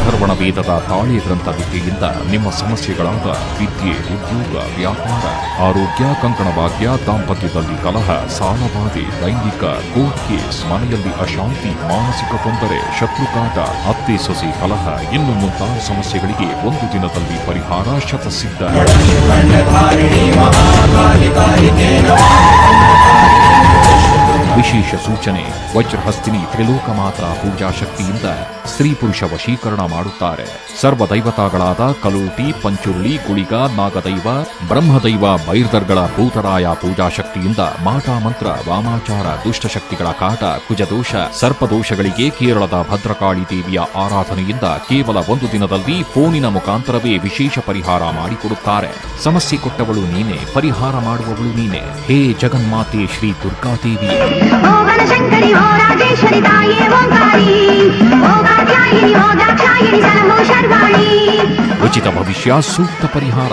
ಅಥರ್ವಣ ವೇದದ ತಾಳೆ ಗ್ರಂಥ ವಿದ್ಯೆಯಿಂದ ನಿಮ್ಮ ಸಮಸ್ಯೆಗಳಾದ ವಿದ್ಯೆ, ಉದ್ಯೋಗ, ವ್ಯಾಪಾರ, ಆರೋಗ್ಯ, ಕಂಕಣ ಭಾಗ್ಯ, ದಾಂಪತ್ಯದಲ್ಲಿ ಕಲಹ, ಸಾಲಬಾಧೆ, ಲೈಂಗಿಕ, ಕೋರ್ಟ್ ಕೇಸ್, ಮನೆಯಲ್ಲಿ ಅಶಾಂತಿ, ಮಾನಸಿಕ ತೊಂದರೆ, ಶತ್ರುಕಾಟ, ಅತ್ತೆ ಸೊಸೆ ಕಲಹ ಇನ್ನು ಮುಂತಾದ ಸಮಸ್ಯೆಗಳಿಗೆ ಒಂದು ದಿನದಲ್ಲಿ ಪರಿಹಾರ ಶತಸಿದ್ಧ. ವಿಶೇಷ ಸೂಚನೆ: ವಜ್ರಹಸ್ತಿನಿ ತ್ರಿಲೋಕ ಮಾತ್ರ ಪೂಜಾ ಶಕ್ತಿಯಿಂದ ಸ್ತ್ರೀ ಪುರುಷ ವಶೀಕರಣ ಮಾಡುತ್ತಾರೆ. ಸರ್ವದೈವತಾಗಳಾದ ಕಲೋಟಿ, ಪಂಚುರುಳಿ, ಗುಳಿಗ, ನಾಗದೈವ, ಬ್ರಹ್ಮದೈವ, ಬೈರ್ದರ್ಗಳ ಭೂತರಾಯ ಪೂಜಾ ಶಕ್ತಿಯಿಂದ ಮಾಟ ಮಂತ್ರ, ವಾಮಾಚಾರ, ದುಷ್ಟಶಕ್ತಿಗಳ ಕಾಟ, ಕುಜದೋಷ, ಸರ್ಪದೋಷಗಳಿಗೆ ಕೇರಳದ ಭದ್ರಕಾಳಿ ದೇವಿಯ ಆರಾಧನೆಯಿಂದ ಕೇವಲ ಒಂದು ದಿನದಲ್ಲಿ ಫೋನಿನ ಮುಖಾಂತರವೇ ವಿಶೇಷ ಪರಿಹಾರ ಮಾಡಿಕೊಡುತ್ತಾರೆ. ಸಮಸ್ಯೆ ಕೊಟ್ಟವಳು ನೀನೆ, ಪರಿಹಾರ ಮಾಡುವವಳು ನೀನೆ. ಹೇ ಜಗನ್ಮಾತೆ ಶ್ರೀ ದುರ್ಗಾದೇವಿ. ओ वनशंकरी ओ राजेश्वरी ताये ओंकारी ओ कात्यायनी ओ दाक्षायणी सर्वो शर्वाणी. ಉಚಿತ ಭವಿಷ್ಯ, ಸೂಕ್ತ ಪರಿಹಾರ.